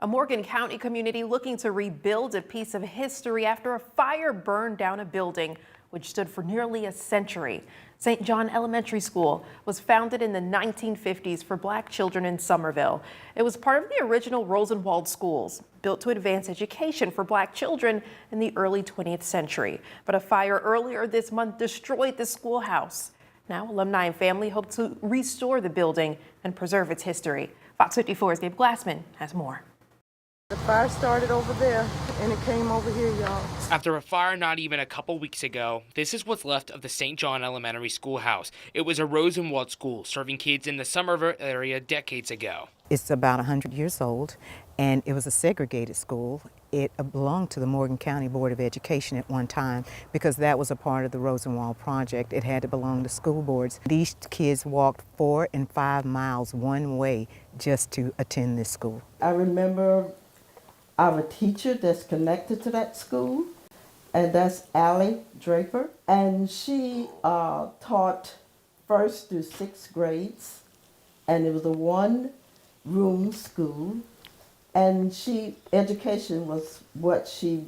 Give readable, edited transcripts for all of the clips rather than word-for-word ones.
A Morgan County community looking to rebuild a piece of history after a fire burned down a building which stood for nearly a century. St. John Elementary School was founded in the 1950s for Black children in Somerville. It was part of the original Rosenwald schools, built to advance education for Black children in the early 20th century. But a fire earlier this month destroyed the schoolhouse. Now, alumni and family hope to restore the building and preserve its history. Fox 54's Gabe Glassman has more. The fire started over there, and it came over here, y'all. After a fire not even a couple weeks ago, this is what's left of the St. John Elementary Schoolhouse. It was a Rosenwald school serving kids in the Somerville area decades ago. It's about 100 years old, and it was a segregated school. It belonged to the Morgan County Board of Education at one time because that was a part of the Rosenwald project. It had to belong to school boards. These kids walked 4 and 5 miles one way just to attend this school. I remember our teacher that's connected to that school, and that's Allie Draper, and she taught 1st through 6th grades, and it was a one-room school, and education was what she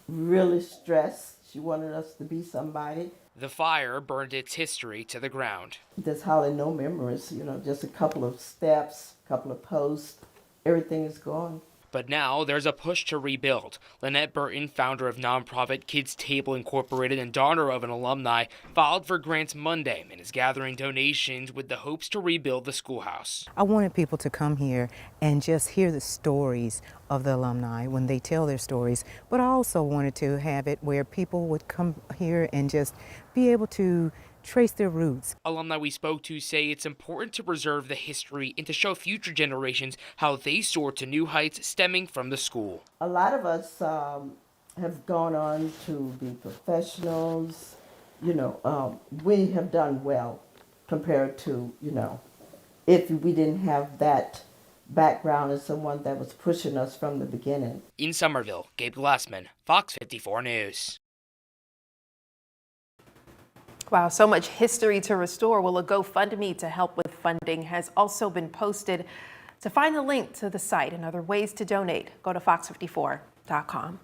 really stressed. She wanted us to be somebody. The fire burned its history to the ground. There's hardly no memories, just a couple of steps, a couple of posts, everything is gone. But now there's a push to rebuild. Lynette Burton, founder of nonprofit Kids Table Incorporated and daughter of an alumni, filed for grants Monday and is gathering donations with the hopes to rebuild the schoolhouse. I wanted people to come here and just hear the stories of the alumni when they tell their stories, but I also wanted to have it where people would come here and just be able to trace their roots. Alumni we spoke to say it's important to preserve the history and to show future generations how they soar to new heights stemming from the school. A lot of us have gone on to be professionals. We have done well compared to, if we didn't have that background as someone that was pushing us from the beginning. In Somerville, Gabe Glassman, Fox 54 News. Wow, so much history to restore. Well, a GoFundMe to help with funding has also been posted. To find the link to the site and other ways to donate, go to fox54.com.